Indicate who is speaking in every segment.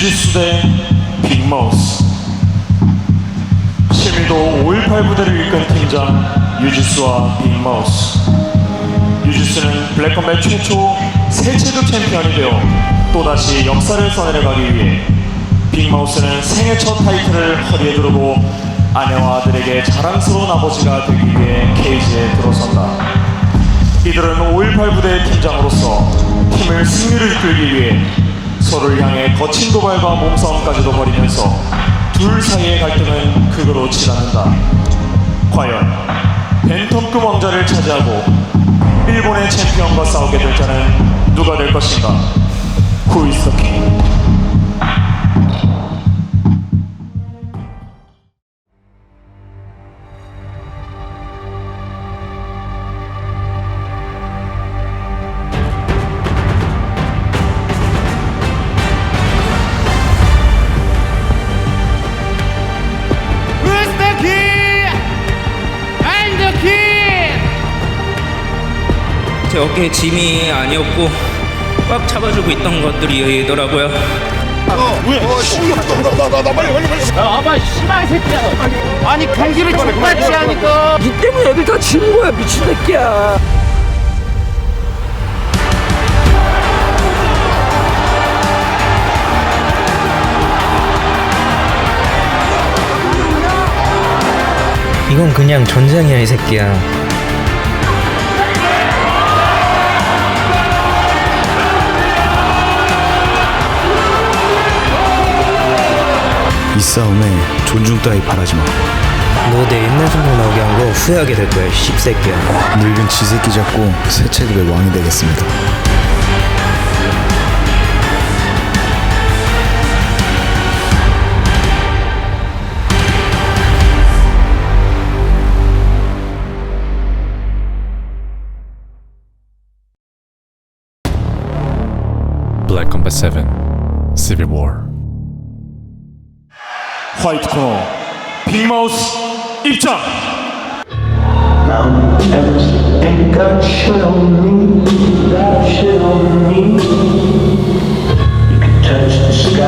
Speaker 1: 유지수 대 빅마우스. 실미도 5.18 부대를 이끈 팀장 유지수와 빅마우스. 유지수는 블랙컴뱃 최초 세체급 챔피언이 되어 또다시 역사를 써내려가기 위해, 빅마우스는 생애 첫 타이틀을 허리에 두르고 아내와 아들에게 자랑스러운 아버지가 되기 위해 케이지에 들어선다. 이들은 5.18 부대의 팀장으로서 팀을 승리를 이끌기 위해 서로를 향해 거친 도발과 몸싸움까지도 벌이면서 둘 사이의 갈등은 극으로 치닫는다. 과연 벤텀급 왕자를 차지하고 일본의 챔피언과 싸우게 될 자는 누가 될 것인가? Who is the king?
Speaker 2: 제 어깨에 짐이 아니었고 꽉 잡아주고 있던 것들이더라고요.
Speaker 3: 나 빨리. 야, 아빠 씨발 새끼야. 아니 경기를 족같이 하니까.
Speaker 4: 니 때문에 애들 다 지는 거야, 미친 새끼야.
Speaker 2: 이건 그냥 전쟁이야, 이 새끼야.
Speaker 5: 이 싸움에 존중 따위 바라지 마.
Speaker 2: 너 내 옛날 소문 나오게 한 거 후회하게 될 거야, 씹새끼야.
Speaker 5: 늙은 지새끼 잡고 새 체급의 왕이 되겠습니다.
Speaker 6: Black Combat 7 Civil War.
Speaker 1: 화이트 코너 빅마우스 입장!
Speaker 7: Mount Everest ain't got shit on me, got shit on me. You can touch the sky,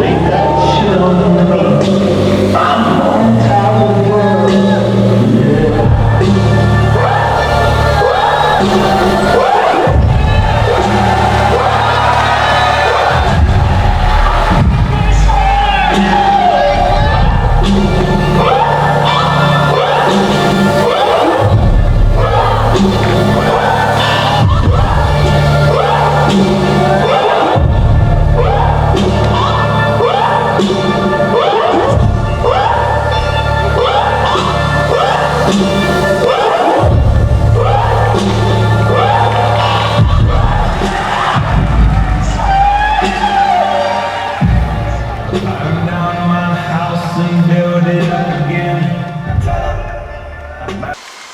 Speaker 7: ain't got shit on me. I'm on top of the world, yeah.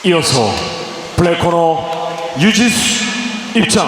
Speaker 1: 이어서 블랙코너 유지수 입장!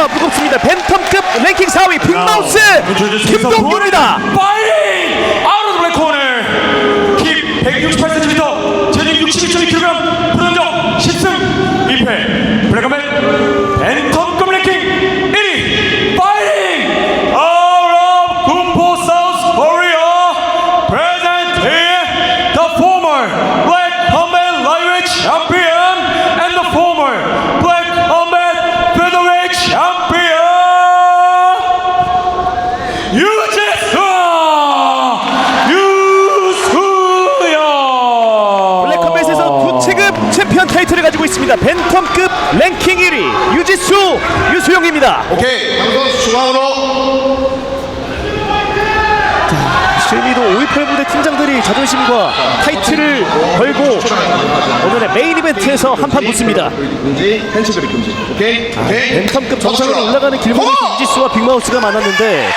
Speaker 3: 무겁습니다. 벤텀급 랭킹 4위 빅마우스 김동규입니다.
Speaker 1: 파이팅! 아웃 오브 블랙 코너 킥 168cm 체중 62.2kg 부전적 10승 2패 블랙컴뱃 벤텀급 랭킹 1위 파이팅! 아웃 오브 군포 사우스 코리아 presenting the former Black Combat Lightweight Champion and the former Black Combat Featherweight Champion
Speaker 3: 블랙컴뱃에서 두 체급 챔피언 타이틀을 가지고 있습니다. 벤텀급 랭킹 1위 유지수 유수용입니다.
Speaker 8: 오케이, 강선수 중앙으로.
Speaker 3: 실미도 5.18 부대 팀장들이 자존심과 타이틀을 걸고 오늘의 메인 이벤트에서 한판 붙습니다.
Speaker 8: 금지, 펜치그립 금지. 오케이, 오케이.
Speaker 3: 벤텀급 정상으로 올라가는 길목에서 유지수와 빅마우스가 만났는데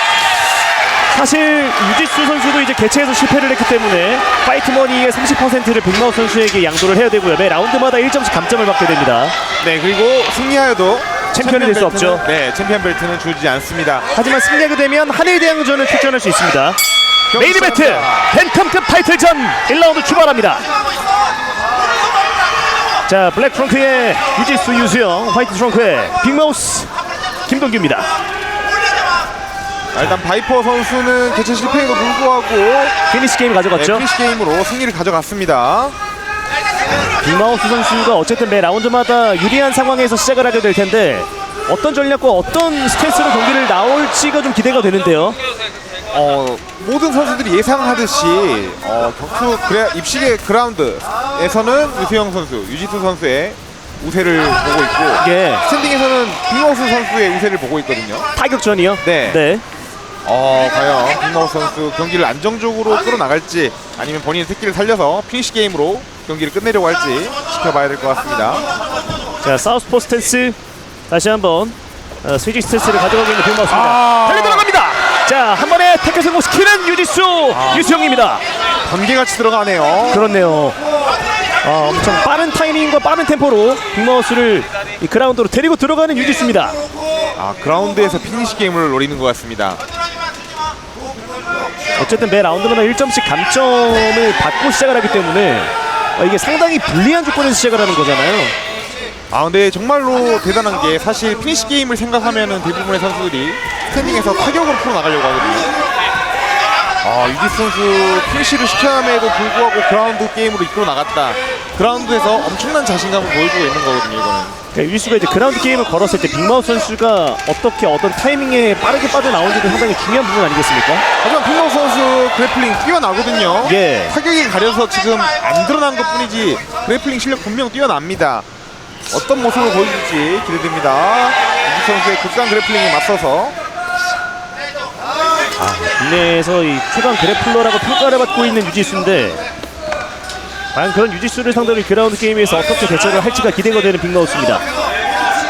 Speaker 3: 사실 유지수 선수도 이제 개최에서 실패를 했기 때문에 파이트머니의 30%를 빅마우스 선수에게 양도를 해야 되고요. 매 라운드마다 1점씩 감점을 받게 됩니다.
Speaker 9: 네, 그리고 승리하여도
Speaker 3: 챔피언이 될 수 없죠.
Speaker 9: 네, 챔피언 벨트는 주지 않습니다.
Speaker 3: 하지만 승리하게 되면 한일대항전을 출전할 수 있습니다. 메인 이벤트 벤텀급 타이틀전 1라운드 출발합니다. 자, 블랙 트렁크의 유지수 유수영, 화이트 트렁크의 빅마우스 김동규입니다.
Speaker 9: 일단 바이퍼 선수는 개최 실패에도 불구하고
Speaker 3: 피니시 게임 가져갔죠.
Speaker 9: 피니시 게임으로 승리를 가져갔습니다.
Speaker 3: 빅마우스 선수가 어쨌든 매 라운드마다 유리한 상황에서 시작을 하게 될 텐데 어떤 전략과 어떤 스탠스로 경기를 나올지가 좀 기대가 되는데요.
Speaker 9: 모든 선수들이 예상하듯이 격투 입식의 그라운드에서는 유수영 선수, 유지수 선수의 우세를 보고 있고
Speaker 3: 예.
Speaker 9: 스탠딩에서는 빅마우스 선수의 우세를 보고 있거든요.
Speaker 3: 타격전이요?
Speaker 9: 네. 과연 빅마우스 선수 경기를 안정적으로 끌어나갈지 아니면 본인의 특기를 살려서 피니시 게임으로 경기를 끝내려고 할지 지켜봐야 될 것 같습니다.
Speaker 3: 자, 사우스포 스탠스 다시 한번 스위치 스탠스를 가져가고 있는 빅마우스입니다. 달려 들어갑니다. 자, 한 번에 태클 성공시키는 유지수 유수영입니다.
Speaker 9: 번개같이 들어가네요.
Speaker 3: 그렇네요. 엄청 빠른 타이밍과 빠른 템포로 빅마우스를 이 그라운드로 데리고 들어가는 유지수입니다.
Speaker 9: 그라운드에서 피니시 게임을 노리는 것 같습니다.
Speaker 3: 어쨌든 매 라운드마다 1점씩 감점을 받고 시작을 하기 때문에 이게 상당히 불리한 조건에서 시작을 하는 거잖아요.
Speaker 9: 근데 정말로 대단한 게 사실 피니시 게임을 생각하면은 대부분의 선수들이 스탠딩에서 타격으로 풀어나가려고 하거든요. 유지수 선수 피니시를 시켜남에도 불구하고 그라운드 게임으로 이끌어 나갔다. 그라운드에서 엄청난 자신감을 보여주고 있는 거거든요, 이거는.
Speaker 3: 그러니까 유지수가 이제 그라운드 게임을 걸었을 때 빅마우스 선수가 어떻게 어떤 타이밍에 빠르게 빠져나오는지도 상당히 중요한 부분 아니겠습니까?
Speaker 9: 하지만 빅마우스 선수 그래플링 뛰어나거든요.
Speaker 3: 예.
Speaker 9: 타격이 가려서 지금 안 드러난 것 뿐이지 그래플링 실력 분명 뛰어납니다. 어떤 모습을 보여줄지 기대됩니다. 유지수 선수의 극강 그래플링에 맞서서
Speaker 3: 국내에서 이 최강 그래플러라고 평가를 받고 있는 유지수인데 과연 그런 유지수를 상대로 그라운드 게임에서 어떻게 대처를 할지가 기대가 되는 빅마우스입니다.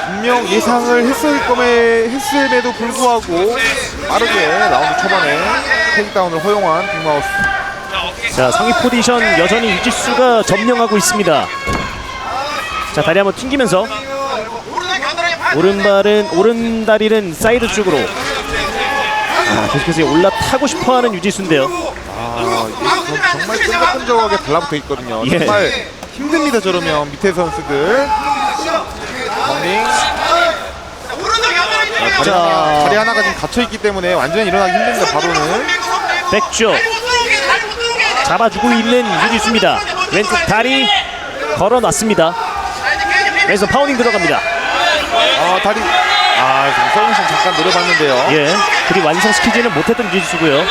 Speaker 9: 분명 예상을 했음에도 불구하고 빠르게 라운드 초반에 테이크다운을 허용한 빅마우스.
Speaker 3: 자, 상위 포지션 여전히 유지수가 점령하고 있습니다. 자, 다리 한번 튕기면서 오른다리는 사이드 쪽으로 계속해서 올라타고 싶어하는 유지수인데요.
Speaker 9: 정말 끈적끈적하게 달라붙어 있거든요.
Speaker 3: 예.
Speaker 9: 정말 힘듭니다. 저러면 밑에 선수들. 다리 하나가 지금 갇혀 있기 때문에 완전히 일어나기 힘듭니다. 바로는
Speaker 3: 백조 잡아주고 있는 유지수입니다. 왼쪽 다리 걸어놨습니다. 왼손 파운딩 들어갑니다.
Speaker 9: 다리 지금 서빙션 잠깐 노려봤는데요.
Speaker 3: 예, 그리 완성시키지는 못했던 유지수고요.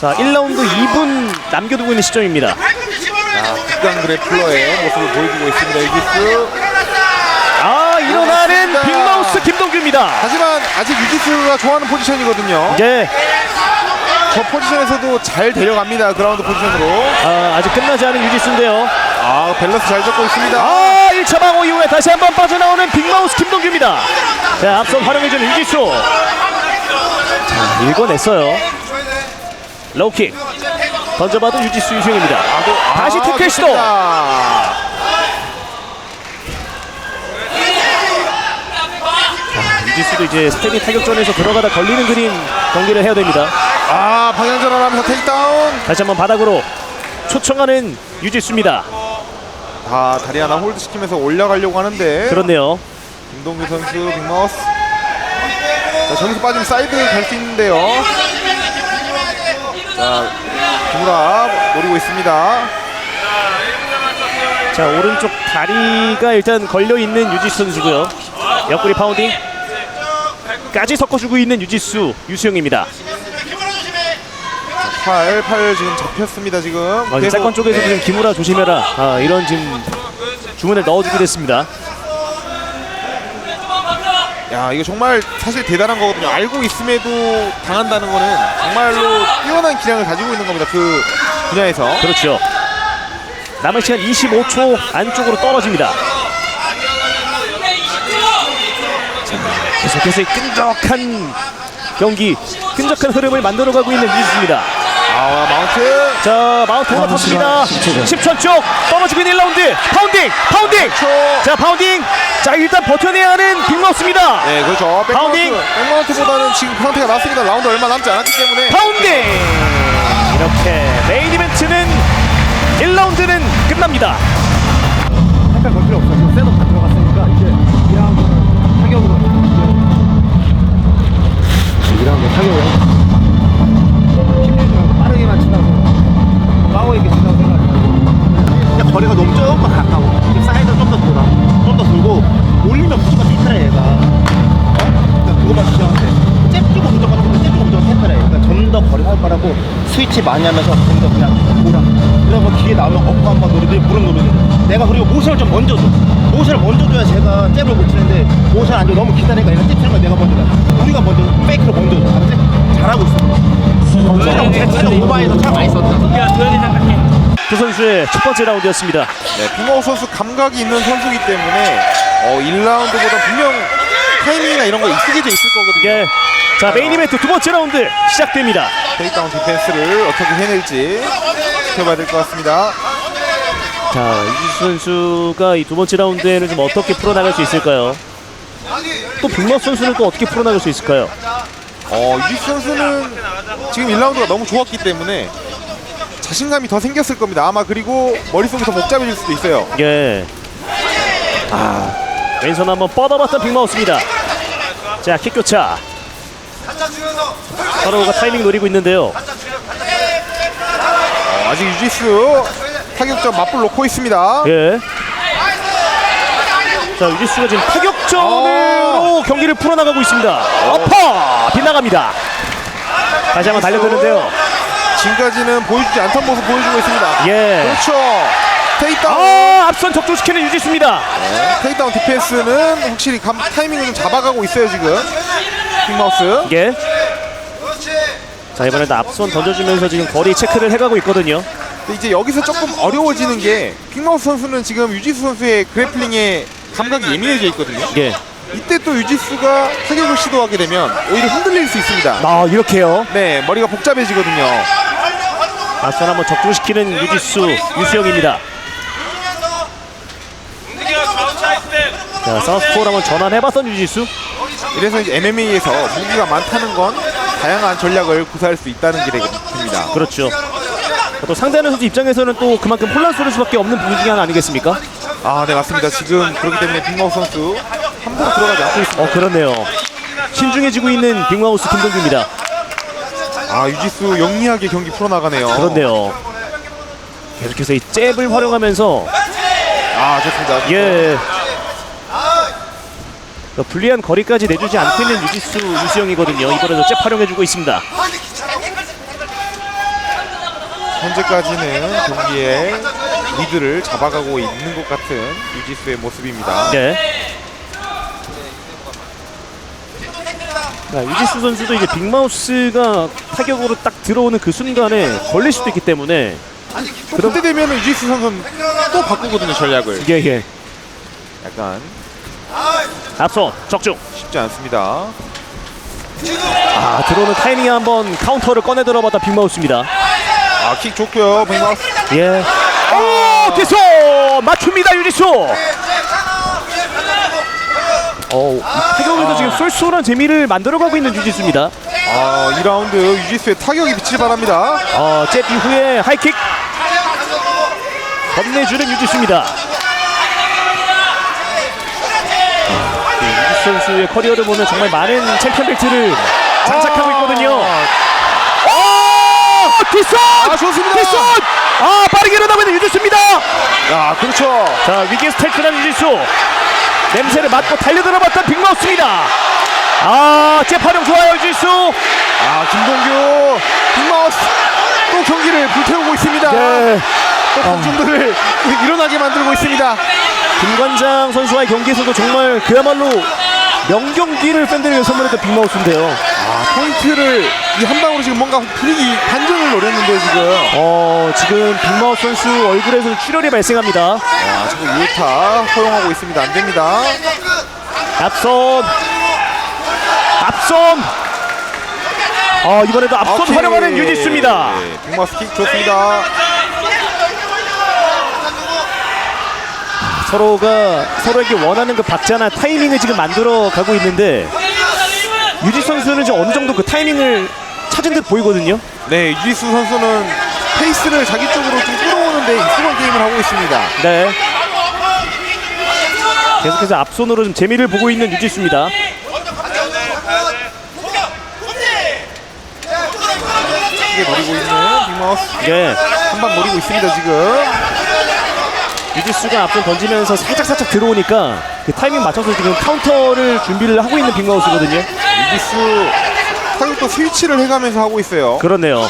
Speaker 3: 자, 1라운드 2분 남겨두고 있는 시점입니다.
Speaker 9: 극강 그래플러의 모습을 보여주고 있습니다. 유지수.
Speaker 3: 일어나는 빅마우스 김동규입니다.
Speaker 9: 하지만 아직 유지수가 좋아하는 포지션이거든요.
Speaker 3: 예.
Speaker 9: 저 포지션에서도 잘 데려갑니다. 그라운드 포지션으로.
Speaker 3: 아직 끝나지 않은 유지수인데요.
Speaker 9: 밸런스 잘 잡고 있습니다.
Speaker 3: 1차 방어 이후에 다시 한번 빠져나오는 빅마우스 김동규입니다. 자, 앞선 활용해주는 유지수. 자, 읽어냈어요. 로우킥 던져봐도 유지수 유승입니다. 다시 태클 시도. 유지수도 이제 스테미 타격전에서 들어가다 걸리는 그림 경기를 해야 됩니다.
Speaker 9: 아, 방향 전환하면서 테이크다운.
Speaker 3: 다시 한번 바닥으로 초청하는 유지수입니다.
Speaker 9: 아, 다리 하나 홀드 시키면서 올라가려고 하는데.
Speaker 3: 그렇네요.
Speaker 9: 김동규 선수 빅마우스. 자, 저기서 빠지면 사이드 갈 수 있는데요. 자, 김우라 노리고 있습니다.
Speaker 3: 자, 오른쪽 다리가 일단 걸려있는 유지수 선수고요. 옆구리 파운딩 까지 섞어주고 있는 유지수 유수영입니다.
Speaker 9: 팔 지금 잡혔습니다. 지금
Speaker 3: 지금 세컨 쪽에서 지금 김우라 조심해라, 이런 지금 주문을 넣어주게 됐습니다.
Speaker 9: 야, 이거 정말 사실 대단한 거거든요. 알고 있음에도 당한다는 거는 정말로 뛰어난 기량을 가지고 있는 겁니다. 그 분야에서.
Speaker 3: 그렇죠. 남은 시간 25초 안쪽으로 떨어집니다. 자, 계속해서 끈적한 경기, 끈적한 흐름을 만들어가고 있는 유지수입니다.
Speaker 9: 아, 마운트.
Speaker 3: 자, 마운트 올라탔습니다. 10초 쪽 떨어지고 있는 1라운드. 파운딩. 자, 파운딩. 자, 일단 버텨내야 하는 빅마우스입니다.
Speaker 9: 네, 그렇죠.
Speaker 3: 파운딩.
Speaker 9: 백마운트보다는 지금 상태가 났습니다. 라운드 얼마 남지 않았기 때문에.
Speaker 3: 파운딩. 이렇게 메인 이벤트는 1라운드는 끝납니다.
Speaker 2: 약간 걸 필요 없어. 지금 셋업 다 들어갔으니까 이제 2라운드는 타격으로. 2라운드 타격으로. 빠르게만 친다고 빠워 있게 친다고 생각하지 말고 그냥 거리가 너무 조금 가까워. 지금 사이드 좀 더 돌아, 좀 더 돌고 올리면 무조건 삐뚤어 얘가. 그러니까 그거만 주장하면 돼. 잽 주고 무조건 삐뚤어. 그러니까 좀 더 거리 할 거라고 스위치 많이 하면서 좀 더 그냥 돌아. 그러면 뒤에 나오면 업고 한번 노리든 무릎 노리든. 내가 그리고 모션을 좀 먼저 줘. 모션을 먼저 줘야 제가 잽을 못 치는데 모션 안 줘. 너무 기다리니까 얘가 잽 치는 걸 내가 먼저 가. 우리가 먼저 페이크를 먼저 줘. 알았지? 잘하고 있어. 체력 오바에서 참 많이 썼다.
Speaker 3: 두 선수의 첫 번째 라운드였습니다.
Speaker 9: 네, 빅마우스 선수 감각이 있는 선수이기 때문에 1라운드보다 분명 타이밍이나 이런 거 익숙해져 있을 거거든요.
Speaker 3: 예. 자, 메인 이벤트 두 번째 라운드 시작됩니다.
Speaker 9: 테이크다운 디펜스를 어떻게 해낼지 지켜봐야 될 것 같습니다.
Speaker 3: 자, 유지수 선수가 이 두 번째 라운드에는 좀 어떻게 풀어나갈 수 있을까요? 또 빅마우스 선수는 또 어떻게 풀어나갈 수 있을까요?
Speaker 9: 유지수 선수는 지금 1라운드가 너무 좋았기 때문에 자신감이 더 생겼을 겁니다. 아마 그리고 머릿속이 더 복잡해질 수도 있어요.
Speaker 3: 예. 왼손 한번 뻗어봤던 빅마우스입니다. 자, 킥 교차. 서로가 타이밍 노리고 있는데요.
Speaker 9: 아직 유지수 타격점 맞불 놓고 있습니다.
Speaker 3: 예. 자, 유지수가 지금 타격전으로 경기를 풀어나가고 있습니다. 어퍼! 빗나갑니다. 다시 한번 달려드는데요.
Speaker 9: 지금까지는 보여주지 않던 모습 보여주고 있습니다.
Speaker 3: 예.
Speaker 9: 그렇죠. 테이크다운.
Speaker 3: 앞선 적중시키는 유지수입니다.
Speaker 9: 테이크다운 디펜스는 확실히 타이밍을 좀 잡아가고 있어요 지금 빅마우스.
Speaker 3: 예. 자, 이번에도 앞선 던져주면서 지금 거리 체크를 해가고 있거든요.
Speaker 9: 근데 이제 여기서 조금 어려워지는 게 빅마우스 선수는 지금 유지수 선수의 그래플링에 감각이 예민해져 있거든요.
Speaker 3: 예.
Speaker 9: 이때 또 유지수가 타격을 시도하게 되면 오히려 흔들릴 수 있습니다.
Speaker 3: 이렇게요.
Speaker 9: 네, 머리가 복잡해지거든요.
Speaker 3: 앞선 한번 적중시키는 유지수 유수영입니다. 자, 사우스포를 한번 전환해봤던 유지수.
Speaker 9: 이래서 이제 MMA에서 무기가 많다는 건 다양한 전략을 구사할 수 있다는 게 됩니다.
Speaker 3: 그렇죠. 또 상대하는 선수 입장에서는 또 그만큼 혼란스러울 수밖에 없는 부분 중에 하나 아니겠습니까?
Speaker 9: 네, 맞습니다. 지금 그렇기 때문에 빅마우스 선수 함부로 들어가지 않고 있습니다.
Speaker 3: 그렇네요. 신중해지고 있는 빅마우스 김동규입니다.
Speaker 9: 유지수 영리하게 경기 풀어나가네요.
Speaker 3: 그렇네요. 계속해서 이 잽을 활용하면서
Speaker 9: 좋습니다.
Speaker 3: 예. 불리한 거리까지 내주지 않고 있는 유수영이거든요. 이번에도 잽 활용해주고 있습니다.
Speaker 9: 현재까지는 경기의 리드를 잡아가고 있는 것 같은 유지수의 모습입니다.
Speaker 3: 네. 자, 유지수 선수도 이제 빅마우스가 타격으로 딱 들어오는 그 순간에 걸릴 수도 있기 때문에
Speaker 9: 그때 되면 유지수 선수는 또 바꾸거든요 전략을.
Speaker 3: 예.
Speaker 9: 약간
Speaker 3: 앞선 적중.
Speaker 9: 쉽지 않습니다.
Speaker 3: 들어오는 타이밍에 한번 카운터를 꺼내 들어봤다 빅마우스입니다.
Speaker 9: 킥 좋고요 빅마우스.
Speaker 3: 예. 계속 맞춥니다 유지수. 이 타격에서 지금 쏠쏠한 재미를 만들어가고 있는 유지수입니다.
Speaker 9: 2라운드 유지수의 타격이 빛을 발합니다.
Speaker 3: 잽 이후에 하이킥 건네주는 유지수입니다. 유지수 선수의 커리어를 보면 정말 많은 챔피언 벨트를 장착하고 있거든요. 뒷손!
Speaker 9: 좋습니다.
Speaker 3: 뒷손! 빠르게 일어나고 있는 유지수입니다.
Speaker 9: 야, 그렇죠.
Speaker 3: 자, 위기에서 탈출한 유지수. 냄새를 맡고 달려들어봤던 빅마우스입니다. 잽 활용 좋아요, 유지수.
Speaker 9: 김동규 빅마우스 또 경기를 불태우고 있습니다.
Speaker 3: 네.
Speaker 9: 또 관중들을 일어나게 만들고 있습니다.
Speaker 3: 김관장 선수와의 경기에서도 정말 그야말로 명경기를 팬들에게 선물했던 빅마우스인데요.
Speaker 9: 포인트를 이 한 방으로 지금 뭔가 분위기 반전을 노렸는데
Speaker 3: 지금 빅마우스 선수 얼굴에서 출혈이 발생합니다.
Speaker 9: 지금 유타 허용하고 있습니다. 안 됩니다.
Speaker 3: 앞손. 이번에도 앞손 활용하는 유지수입니다.
Speaker 9: 네, 빅마우스 킥 좋습니다.
Speaker 3: 서로가 서로에게 원하는 그 박자나 타이밍을 지금 만들어 가고 있는데 유지 선수는 지금 어느 정도 그 타이밍을 찾은 듯 보이거든요.
Speaker 9: 네, 유지수 선수는 페이스를 자기 쪽으로 좀 끌어오는데 익숙한 게임을 하고 있습니다.
Speaker 3: 네. 계속해서 앞손으로 좀 재미를 보고 있는 유지수입니다.
Speaker 9: 크게 노리고 있는 빅마우스.
Speaker 3: 네.
Speaker 9: 한 방 노리고 있습니다 지금.
Speaker 3: 유지수가 앞손 던지면서 살짝 들어오니까 그 타이밍 맞춰서 지금 카운터를 준비를 하고 있는 빅마우스거든요.
Speaker 9: 유지수 타격도 스위치를 해가면서 하고 있어요.
Speaker 3: 그렇네요.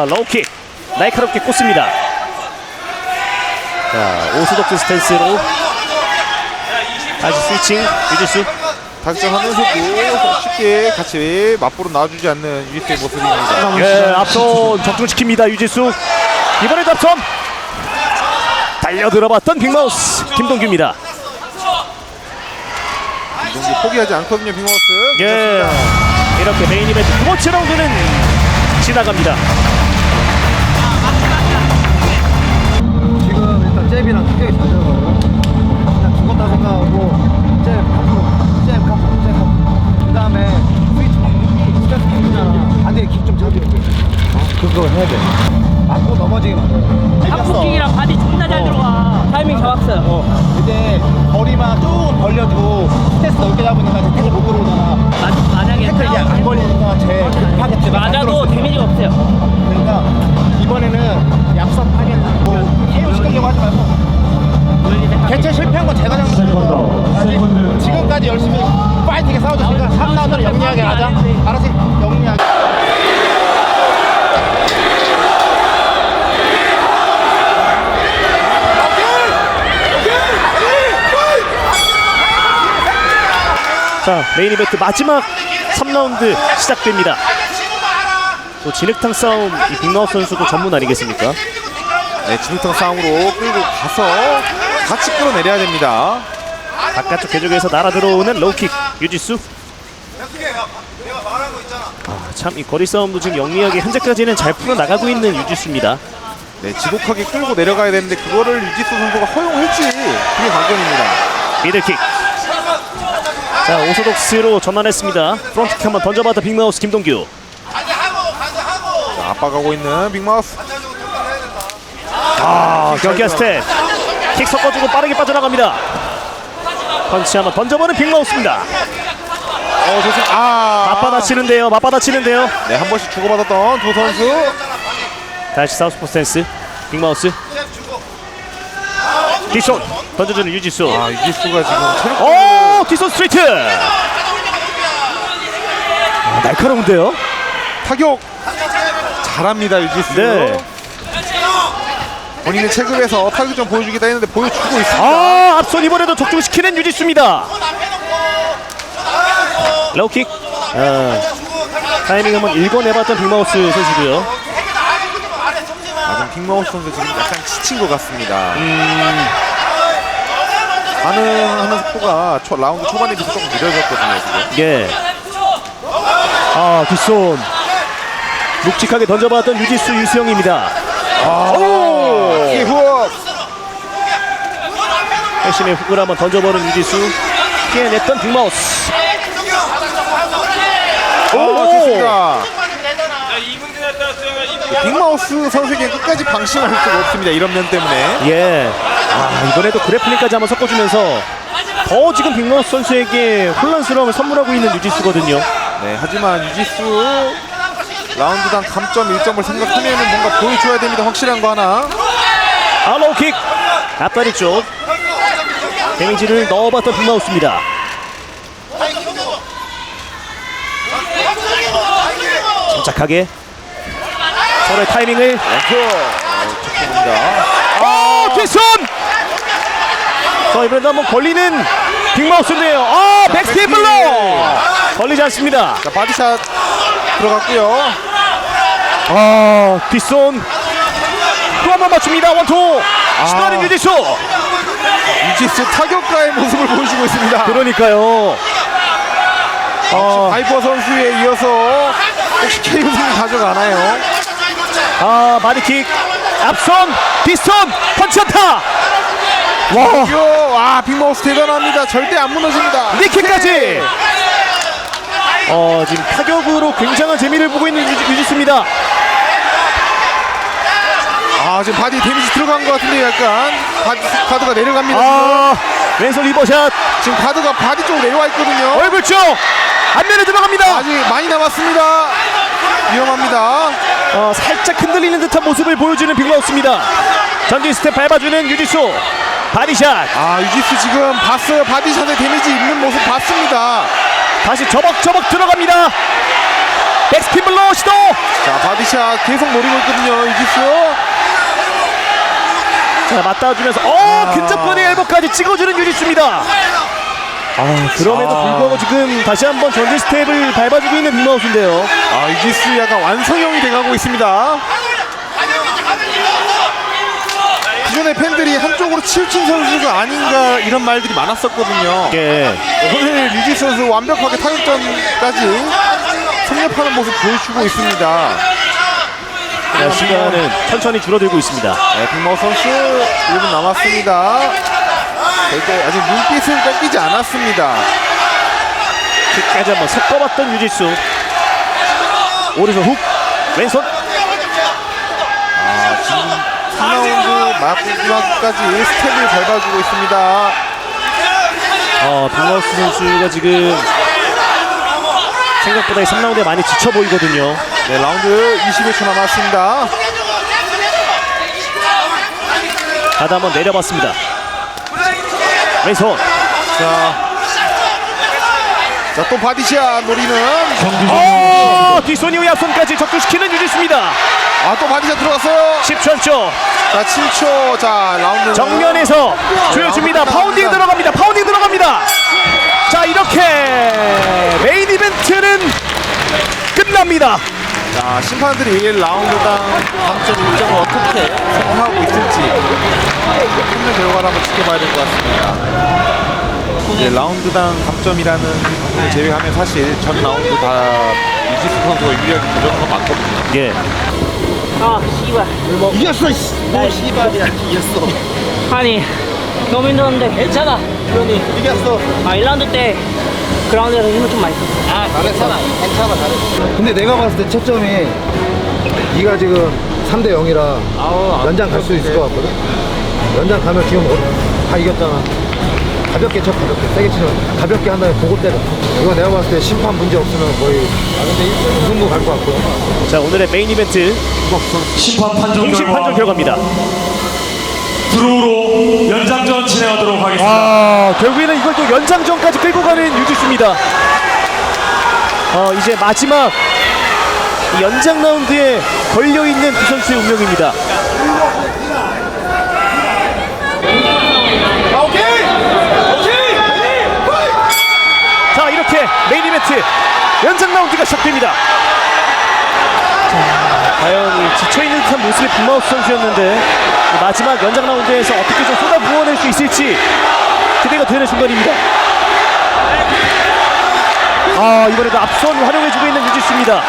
Speaker 3: 로우킥 날카롭게 꽂습니다. 자, 오소독스 스탠스로 다시 스위칭 유지수.
Speaker 9: 닥쳐하면서도 쉽게 같이 맞보러 놔주지 않는 유지수의 모습입니다.
Speaker 3: 예, 앞손 적중시킵니다. 유지수. 이번에도 앞손 달려들어봤던 빅마우스 김동규입니다.
Speaker 9: 김동규 포기하지 않거든요. 빅마우스.
Speaker 3: 예, 이렇게 메인 이벤트 두 번째 라운드는 지나갑니다.
Speaker 2: 지금 일단 잽이랑 타격이 잘 들어가고 그냥 죽었다 생각하고 잽 그 다음에 스위치 스타트 킥이잖아. 반대에 킥 좀 잡으려고 그거 해야 돼. 맞고 넘어지게 만들어.
Speaker 4: 탑킥이랑 바디 존나 잘 들어가. 타이밍 잡았어요.
Speaker 2: 근데 거리만 조금 벌려주고 스트레스 넓게 잡으니까 이제 태클 못 들어오잖아.
Speaker 4: 만약에
Speaker 2: 태클 이제 안 걸리니까 제일 급하게 제가
Speaker 4: 맞아도 데미지가 없어요.
Speaker 2: 그러니까 이번에는 얍삽하게 뭐 KO 시키려고 하지 말고 개체 실패한 건 제가 잘못했어요. 지금까지 열심히 파이팅에 싸워줬으니까 3라운드는 영리하게 하자. 알았지? 영리하게.
Speaker 3: 자, 메인 이벤트 마지막 3라운드 시작됩니다. 또 진흙탕 싸움 이 빅마우스 선수도 전문 아니겠습니까?
Speaker 9: 네, 진흙탕 싸움으로 끌고 가서 같이 끌어내려야 됩니다.
Speaker 3: 바깥쪽 궤적에서 날아 들어오는 로우킥 유지수. 참 이 거리 싸움도 지금 영리하게 현재까지는 잘 풀어나가고 있는 유지수입니다.
Speaker 9: 네, 지독하게 끌고 내려가야 되는데 그거를 유지수 선수가 허용할지 그게 관건입니다.
Speaker 3: 미들킥. 자, 오소독스로 전환했습니다. 프론트킥 한번 던져봤다 빅마우스 김동규.
Speaker 9: 자, 압박하고 있는 빅마우스.
Speaker 3: 경기한 스텝. 킥 섞어주고 빠르게 빠져나갑니다. 펀치 한번 던져보는 빅마우스입니다.
Speaker 9: 좋습니다.
Speaker 3: 맞받아치는데요.
Speaker 9: 네, 한 번씩 주고받았던 두 선수.
Speaker 3: 다시 사우스포 스탠스. 빅마우스. 뒷손 던져주는 유지수.
Speaker 9: 유지수가 지금 체력.
Speaker 3: 뒷손 스트레이트. 날카로운데요.
Speaker 9: 타격 잘합니다 유지수.
Speaker 3: 네.
Speaker 9: 본인의 체급에서 타격 좀 보여주겠다 했는데 보여주고 있습니다.
Speaker 3: 앞손 이번에도 적중시키는 유지수입니다. 로우킥. 타이밍 한번 읽어내봤던 빅마우스 선수고요.
Speaker 9: 지금 빅마우스 선수 지금 약간 지친 것 같습니다. 반응하는 속도가 라운드 초반에 비해서 조금 느려졌거든요 지금.
Speaker 3: 예. 뒷손 묵직하게 던져봤던 유지수 유수영입니다.
Speaker 9: 이 후업.
Speaker 3: 회심의 훅을 한번 던져보는 유지수. 피해냈던 빅마우스.
Speaker 9: 좋습니다. 빅마우스 선수에게 끝까지 방심할 수가 없습니다. 이런 면 때문에.
Speaker 3: 예. 이번에도 그래플링까지 한번 섞어주면서 더 지금 빅마우스 선수에게 혼란스러움을 선물하고 있는 유지수거든요.
Speaker 9: 네, 하지만 유지수 라운드당 감점 1점을 생각하면 뭔가 보여줘야 됩니다. 확실한 거 하나.
Speaker 3: 로우킥 앞다리 쪽 데미지를 넣어봤던 빅마우스입니다. 침착하게 서로의 타이밍을 뒷손! 자, 이번에도 한번 걸리는 빅마우스인데요. 백스핀 블로! 걸리지 않습니다.
Speaker 9: 자, 바디샷 들어갔고요.
Speaker 3: 뒷손 또 한 번 맞춥니다. 원투 시도하는 유지수.
Speaker 9: 유지수 타격가의 모습을 보여주고 있습니다.
Speaker 3: 그러니까요.
Speaker 9: 바이퍼 선수에 이어서 혹시 KO승 가져가나요?
Speaker 3: 바디킥 앞손 뒷손 펀치 안타.
Speaker 9: 와, 빅마우스 대단합니다. 절대 안 무너집니다.
Speaker 3: 니킥까지. 지금 타격으로 굉장한 재미를 보고 있는 유지수입니다.
Speaker 9: 지금 바디 데미지 들어간 것 같은데 약간 가드가 내려갑니다.
Speaker 3: 왼손 리버샷.
Speaker 9: 지금 가드가 바디 쪽으로 내려와 있거든요.
Speaker 3: 얼굴 쪽 안면에 들어갑니다.
Speaker 9: 아직 많이 남았습니다. 위험합니다.
Speaker 3: 살짝 흔들리는 듯한 모습을 보여주는 빅마우스입니다. 전진 스텝 밟아주는 유지수. 바디샷.
Speaker 9: 유지수 지금 봤어요. 바디샷에 데미지 입는 모습 봤습니다.
Speaker 3: 다시 저벅저벅 들어갑니다. 백스핀 블로 시도.
Speaker 9: 자, 바디샷 계속 노리고 있거든요. 유지수.
Speaker 3: 자, 맞닿아주면서 근접거리 엘보까지 찍어주는 유지수입니다. 그럼에도 불구하고 지금 다시 한번 전진 스텝을 밟아주고 있는 빅마우스인데요.
Speaker 9: 유지수 약간 완성형이 돼가고 있습니다. 기존의 팬들이 한쪽으로 치우친 선수가 아닌가 이런 말들이 많았었거든요.
Speaker 3: 예.
Speaker 9: 오늘 유지수 선수 완벽하게 타격전까지 섭렵하는 모습 보여주고 있습니다.
Speaker 3: 시간은 천천히 줄어들고 있습니다.
Speaker 9: 네, 빅마우스 선수 1분 남았습니다. 절대 아직 눈빛을 뺏기지 않았습니다.
Speaker 3: 끝까지 한번 섞어봤던 유지수. 오른손 훅 왼손.
Speaker 9: 지금 3라운드 마지막까지 스텝을 밟아주고 있습니다.
Speaker 3: 빅마우스 선수가 지금 생각보다 이 3라운드에 많이 지쳐 보이거든요.
Speaker 9: 네, 라운드 21초 남았습니다.
Speaker 3: 가다 한번 내려봤습니다. 왼손.
Speaker 9: 자, 또 바디샷 노리는
Speaker 3: 뒷손 이후에 앞손까지 적중시키는 유지수입니다.
Speaker 9: 또 바디샷 들어갔어요.
Speaker 3: 10초.
Speaker 9: 자, 7초. 자, 라운드
Speaker 3: 정면에서 조여줍니다. 파운딩 들어갑니다. 자, 이렇게 메인 이벤트는 끝납니다.
Speaker 9: 자, 심판들이 라운드당 감점 1점을 어떻게 생각하고 있을지 판정 결과를 한번 지켜봐야 될 것 같습니다. 이제 라운드당 감점이라는 부분을 제외하면 사실 전 라운드 다 유지수 선수가 유리하게 가져간 거 많거든요.
Speaker 3: 예.
Speaker 4: 씨발.
Speaker 2: 이겼어. 씨발이야. 이겼어.
Speaker 4: 아니, 너무 힘들었는데 괜찮아. 그러니
Speaker 2: 이겼어.
Speaker 4: 1라운드 때 그라운드에서 힘을 좀 많이 썼어.
Speaker 2: 잘했어. 괜찮아. 잘했어. 근데 내가 봤을 때 채점이 네가 지금 3대 0이라 연장 갈 수 있을 것 같거든. 연장 가면 지금 다 이겼잖아. 가볍게 쳐, 가볍게. 세게 치면 가볍게 한 다음에 보고 때려. 이거 내가 봤을 때 심판 문제 없으면 거의 우승부 갈 것 같고.
Speaker 3: 자, 오늘의 메인 이벤트
Speaker 1: 심판 판정
Speaker 3: 공식 판정 결과입니다.
Speaker 1: 드로우로 연장전 진행하도록 하겠습니다.
Speaker 3: 결국에는 이걸 또 연장전까지 끌고 가는 유지수입니다. 이제 마지막 이 연장 라운드에 걸려있는 두 선수의 운명입니다. 자, 이렇게 메인 이벤트 연장 라운드가 시작됩니다. 과연 이 지쳐있는 듯한 모습의 빅마우스 선수였는데 마지막 연장 라운드에서 어떻게 좀 쏟아부어낼 수 있을지 기대가 되는 순간입니다. 이번에도 앞선 활용해주고 있는 유지수입니다.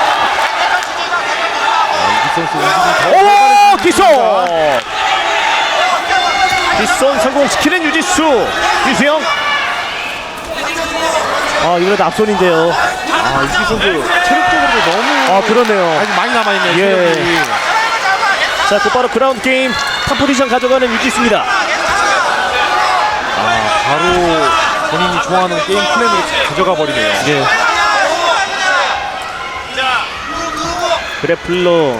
Speaker 3: 뒷손 성공시키는 유지수. 유수영. 이번에도 앞손인데요.
Speaker 9: 이지 선수 체력적으로도 너무
Speaker 3: 그러네요.
Speaker 9: 아직 많이 남아있네요.
Speaker 3: 예.
Speaker 9: 체력이.
Speaker 3: 자, 곧바로 그라운드 게임 탑 포지션 가져가는 유지수입니다.
Speaker 9: 바로 본인이 좋아하는 게임 플랜으로 가져가 버리네요.
Speaker 3: 예. 그래플러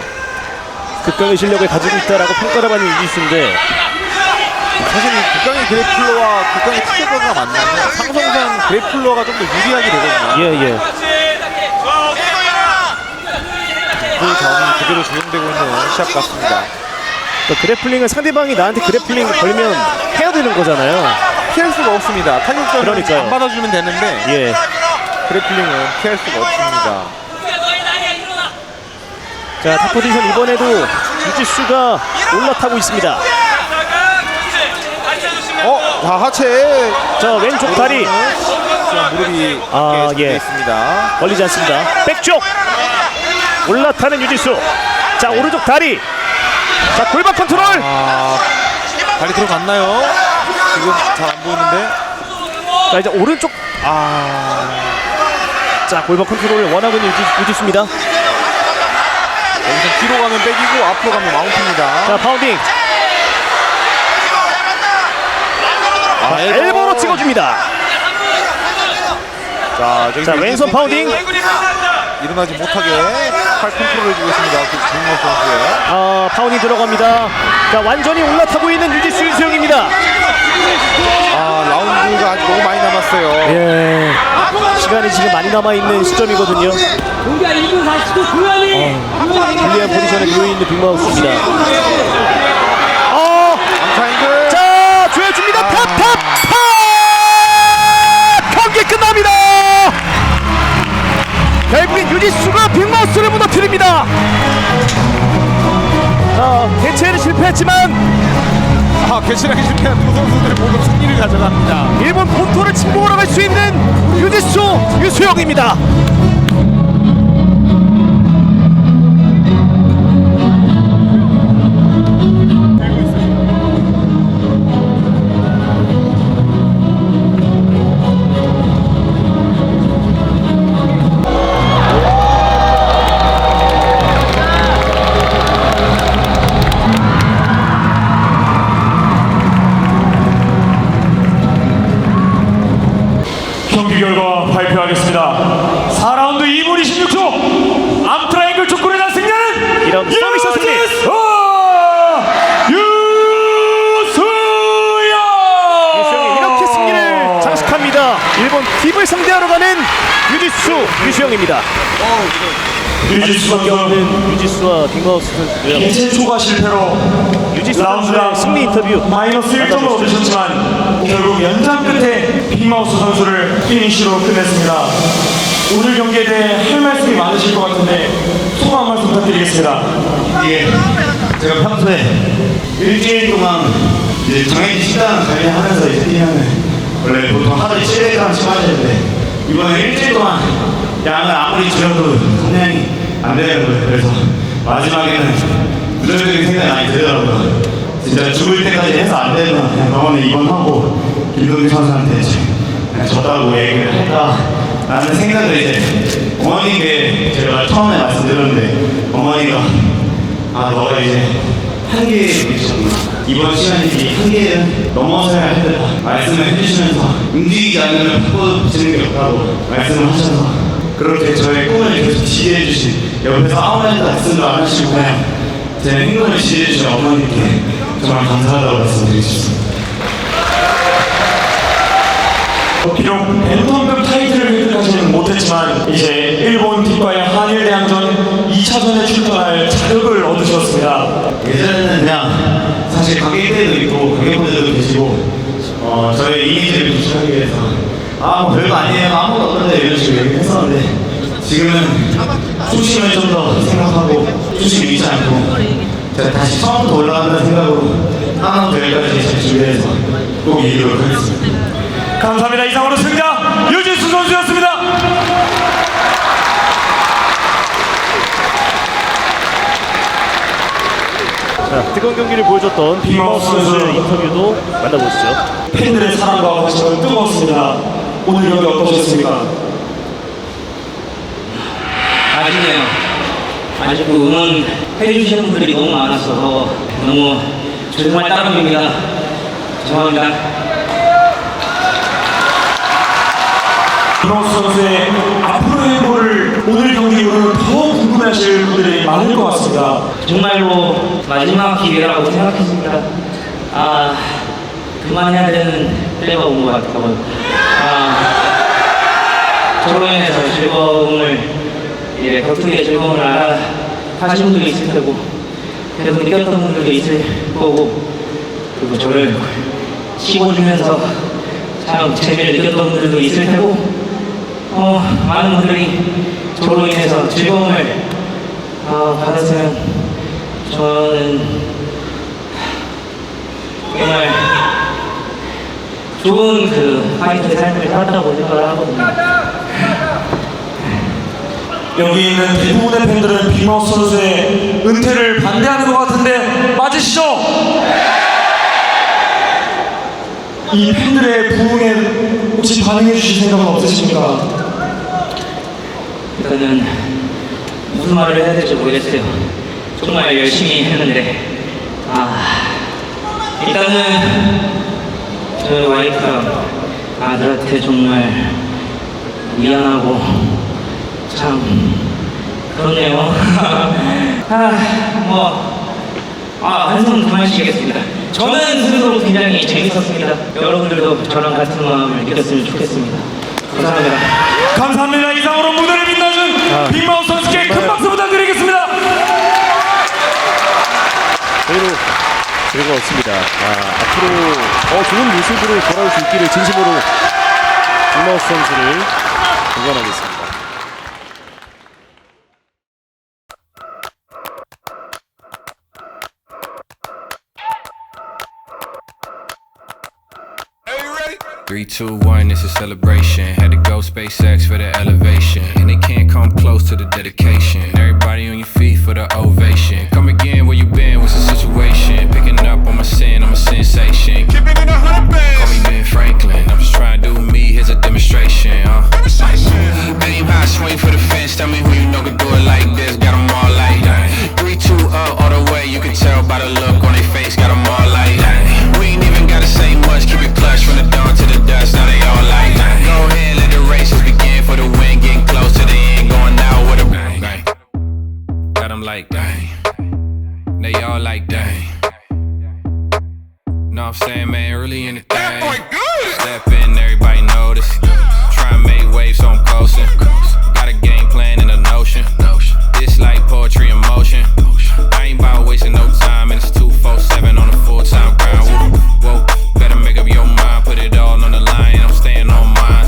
Speaker 3: 극강의 실력을 가지고 있다라고 평가를 받는 유지수인데,
Speaker 9: 사실 이 극강의 그래플러와 극강의 타격거가 만나면 상성상 그래플러가 좀 더 유리하게 되거든요.
Speaker 3: 예.
Speaker 9: 그 점이 그대로 적용되고 있는 시합 같습니다.
Speaker 3: 그래플링은 상대방이 나한테 그래플링 걸면 해야 되는 거잖아요.
Speaker 9: 피할 수가 없습니다. 타격점을
Speaker 3: 그러니까요.
Speaker 9: 안 받아주면 되는데
Speaker 3: 예.
Speaker 9: 그래플링은 피할 수가 없습니다.
Speaker 3: 자, 탑 포지션 이번에도 유지수가 올라타고 있습니다.
Speaker 9: 자, 하체.
Speaker 3: 자, 왼쪽 다리
Speaker 9: 무릎이
Speaker 3: 예.
Speaker 9: 있습니다.
Speaker 3: 걸리지 않습니다. 백쪽 올라타는 유지수. 자, 오른쪽 다리. 자, 골반 컨트롤.
Speaker 9: 다리 들어갔나요? 지금 잘 안 보이는데.
Speaker 3: 자, 이제 오른쪽. 자, 골반 컨트롤을 원하고는 유지수입니다.
Speaker 9: 여기서 뒤로 가면 백이고 앞으로 가면 마운트입니다.
Speaker 3: 자, 파운딩. 엘보로 찍어줍니다.
Speaker 9: 자,
Speaker 3: 왼손 파운딩.
Speaker 9: 일어나지 못하게 팔 컨트롤 해주고 있습니다. 김민호 선수의.
Speaker 3: 파운딩 들어갑니다. 자, 완전히 올라타고 있는 유지수 유수영입니다.
Speaker 9: 라운드가 아직 너무 많이 남았어요.
Speaker 3: 예. 시간이 지금 많이 남아있는 시점이거든요.
Speaker 4: 공격 1분 40초 구현이.
Speaker 3: 불리한 포지션에 놓여있는 빅마우스입니다.
Speaker 9: 암사인글.
Speaker 3: 자, 조여줍니다. 탑! 경기 끝납니다. 결국엔 유지수가 빅마우스를 무너뜨립니다. 대체에는 실패했지만
Speaker 9: 개최하기 실패한 두 선수들이 모두 승리를 가져갑니다.
Speaker 3: 일본 본토를 침공하러 갈 수 있는 유지수 유수영입니다.
Speaker 1: 경기 결과 발표하겠습니다. 4라운드 2분 26초 암트라이앵글 족구를 난 승리는
Speaker 3: 2라운드 서비스 승리. 유수영이 이렇게 승리를 장식합니다. 일본 팁을 상대하러 가는 유수영입니다.
Speaker 1: 유지수
Speaker 3: 수밖에
Speaker 1: 선수
Speaker 3: 없는 유지수와 빅마우스 선수고요.
Speaker 1: 개최 초과 실패로
Speaker 3: 유지수
Speaker 1: 라운드당
Speaker 3: 선수의 승리 인터뷰
Speaker 1: 마이너스 1점을 얻으셨지만 결국 연장 끝에 빅마우스 선수를 피니시로 끝냈습니다. 오늘 경기에 대해 할 말씀이 많으실 것 같은데 소감 한 말씀 부탁드리겠습니다.
Speaker 2: 제가 평소에 일주일 동안 이제 정해진 시간 관리하면서 이제 뛰면은 원래 보통 하루에 700g씩 빠지는데 이번에 일주일 동안 양을 아무리 줄여도 감량이 안 되는 거예요. 그래서 마지막에는 부정적인 생각이 많이 들더라고요. 진짜 죽을 때까지 해서 안 되면 그냥 병원에 입원하고 김동규 선수한테 그냥 졌다고 얘기를 할까 라는 생각을 이제 어머니께 제가 처음에 말씀드렸는데 어머니가 너가 이제 한계에 부딪혔구나. 이번 시간이 한계를 넘어서야 할 때다 말씀을 해주시면서 움직이지 않으면 바꿔붙이는 게 없다고 말씀을 하셔서 그렇게 저의 꿈을 계속 지지해 주신 옆에서 아무 말씀도 안 하시고 그냥 제 행동을 지지해 주신 어머니께 정말 감사하다고 말씀드리고 싶습니다.
Speaker 1: 비록 벤턴급 타이틀을 획득하지는 못했지만 이제 일본 팁과의 한일 대항전 2차전에 출전할 자격을 얻으셨습니다.
Speaker 2: 예전에는 그냥 사실 관객들도 있고 관객분들도 계시고 저의 이미지를 구축하기 위해서 뭐 별거 아니에요 아무것도 없는데 이런 식으로 얘기를 했었는데 지금은 초심을 좀 더 생각하고 초심 잃지 않고 제가 다시 처음부터 올라간다는 생각으로 하나부터 열까지 잘 준비해서 꼭 이기도록 하겠습니다.
Speaker 1: 감사합니다. 이상으로 승자 유지수 선수였습니다.
Speaker 3: 자, 뜨거운 경기를 보여줬던 빅마우스 선수의 인터뷰도 만나보시죠.
Speaker 1: 팬들의 사랑과 관심은 뜨거웠습니다. 오늘 경기 어떠셨습니까?
Speaker 4: 아쉽네요. 아쉽고 응원해주시는 분들이 너무 많아서 너무 정말 따라합니다. 죄송합니다.
Speaker 1: 빅마우스 선수의 앞으로의 볼을 오늘 경기 이후로 더 궁금해하실 분들이 많을 것 같습니다.
Speaker 4: 정말로 마지막 기회라고 생각했습니다. 그만해야 되는 때가 온 것 같다고요. 저로 인해서 즐거움을, 격투기의 즐거움을 하신 분들이 있을 테고, 계속 느꼈던 분들도 있을 거고, 그리고 저를 씹어주면서 참 재미를 느꼈던 분들도 있을 테고, 많은 분들이 저로 인해서 즐거움을 받았으면 저는 정말 좋은 그 파이터의 삶을 살았다고 생각을 하거든요.
Speaker 1: 여기 있는 대부분의 팬들은 빅마우스 선수의 은퇴를 반대하는 것 같은데 맞으시죠? 이 팬들의 부흥에 혹시 반응해 주실 생각은 없으십니까?
Speaker 4: 일단은 무슨 말을 해야 될지 모르겠어요. 정말 열심히 했는데 일단은 저희 와이프랑 아들한테 정말 미안하고 참 그렇네요. 한숨 그만 쉬겠습니다. 저는 스스로 굉장히 재밌었습니다. 여러분들도 저랑 같은 마음을 느꼈으면 좋겠습니다. 감사합니다.
Speaker 1: 감사합니다. 이상으로 무대를 빛나준 빅마우스 선수께 큰 박수 부탁드리겠습니다.
Speaker 3: 저희도 즐거웠습니다. 앞으로 더 좋은 모습으로 돌아올 수 있기를 진심으로 빅마우스 선수를 응원하겠습니다.
Speaker 10: Three, two, one, it's a celebration. Had to go SpaceX for the elevation. And they can't come close to the dedication. Everybody on your feet for the ovation. Come again, where you been, what's the situation? Picking up on my sin, I'm a sensation. Keeping it 100 bands. Call me Ben Franklin, I'm just trying to do me, here's a demonstration. Aim high, swing for the fence. Tell me who you know can do it like this. Got them all like that. 3, 2, up, all the way. You can tell by the look on their face. Got them all like that. We ain't even gotta say much. Keep it clutch from the dawn to the dust. Now they all like that. Go ahead, let the races begin for the win. Getting close to the end. Going out with a bang. Got them like dang. They all like dang. Know what I'm saying, man? Really in the thing. Step in, everybody notice. Try and make waves so I'm coasting. Got a game plan in the notion. This like poetry in motion. I ain't about wasting no time, and it's 247 on a full-time grind. Whoa, better make up your mind, put it all on the line. I'm staying on mine.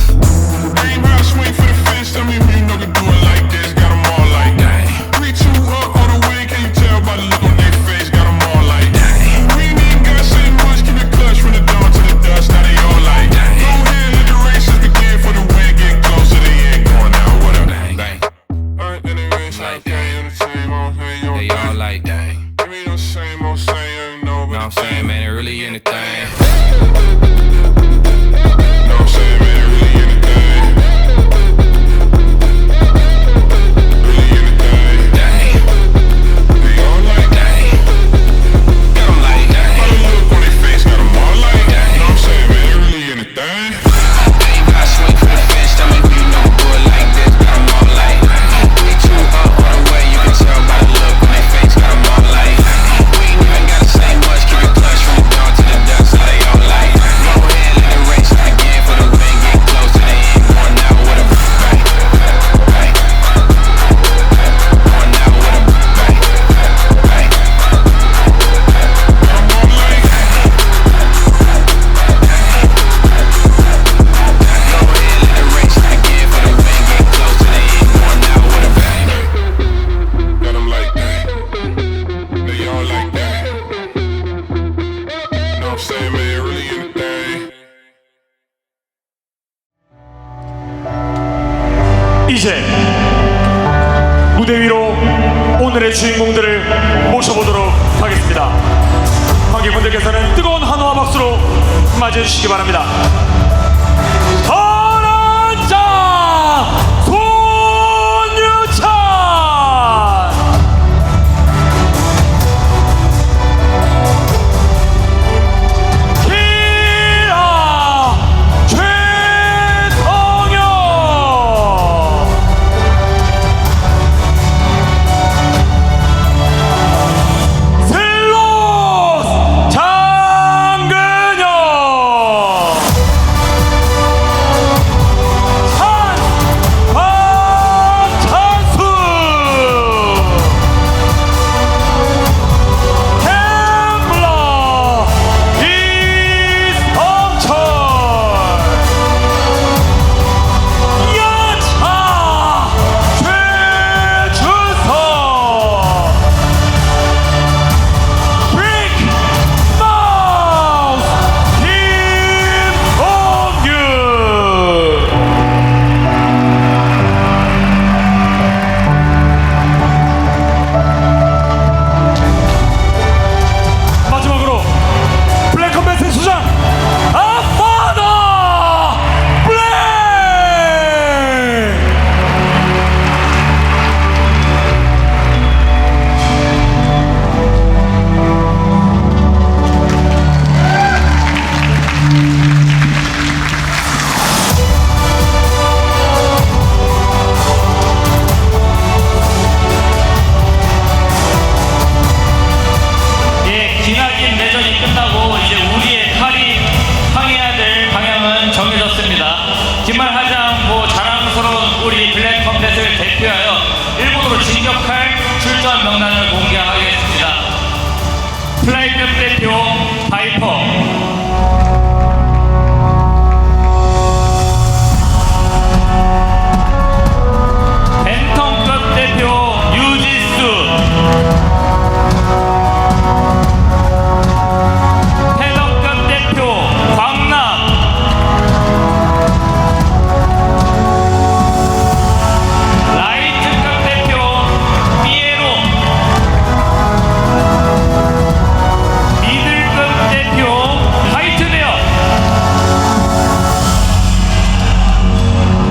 Speaker 10: Aim high, swing for the fence. Tell me who you know can do it like this. Got them all like that. 3, 2, up, all the way. Can you tell by the look on their face? Got them all like that. We ain't even gotta say much. Keep it clutch from the dawn to the dust. Now they all like that. Go ahead, let the races begin for the win. Get close to the end. Going out with a bang. Alright, then they race like that. They all like that. Give me the same old saying, know what I'm saying, man, it really in the thing. Know what I'm saying, man, it really in the thing. Really in the thing. Dang. They all like that. Got them like that. By the look on their face, got them all like that. Know what I'm saying, man, it really in the thing. Aim high, swing for the fence. Tell me who you know do it like this. Got them all like that. 3, 2, up, all the way. You can tell by the look on their face. Got them all like that. We ain't even gotta say much. Keep it clutch from the dawn to the dust. Now they all like that. Go ahead, let the race begin for the win. Get close to the end. Going out with a bang. Bang. Going out with a bang. Bang. I'm all like that. Go ahead, let the race begin for the win. Get close to the end. Going out with a bang. Got 'em like that. They all like that. Know what I'm saying, man? Really in the thing.
Speaker 1: 이제 무대 위로 오늘의 주인공들을 모셔보도록 하겠습니다. 관객분들께서는 뜨거운 한호와 박수로 맞이해주시기 바랍니다. 하나
Speaker 4: 선전 명단을 공개하겠습니다. 플라이급 대표 바이퍼, 벤턴급 대표 유지수, 패덤급 대표 광남, 라이트급 대표 피에로, 미들급 대표 화이트베어,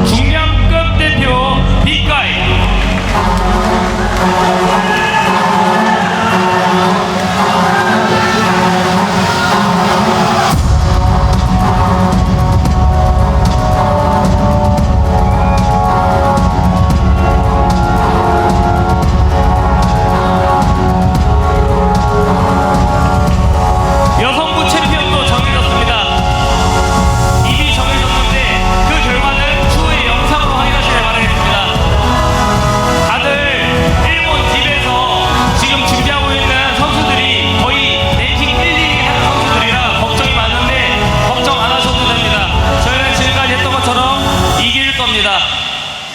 Speaker 4: 중량급 대표 빅가이, 여성부 챔피언도 정해졌습니다. 입이 정해졌는데 그 결과는 추후에 영상으로 확인하시길 바라겠습니다. 다들 일본 집에서 지금 준비하고 있는 선수들이 거의 랭킹 1, 2위 하는 선수들이라 걱정이 많은데 걱정 안 하셔도 됩니다. 저희는 지금까지 했던 것처럼 이길 겁니다.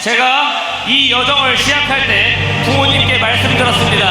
Speaker 4: 제가 이 여정을 시작할 때 부모님께 말씀드렸습니다.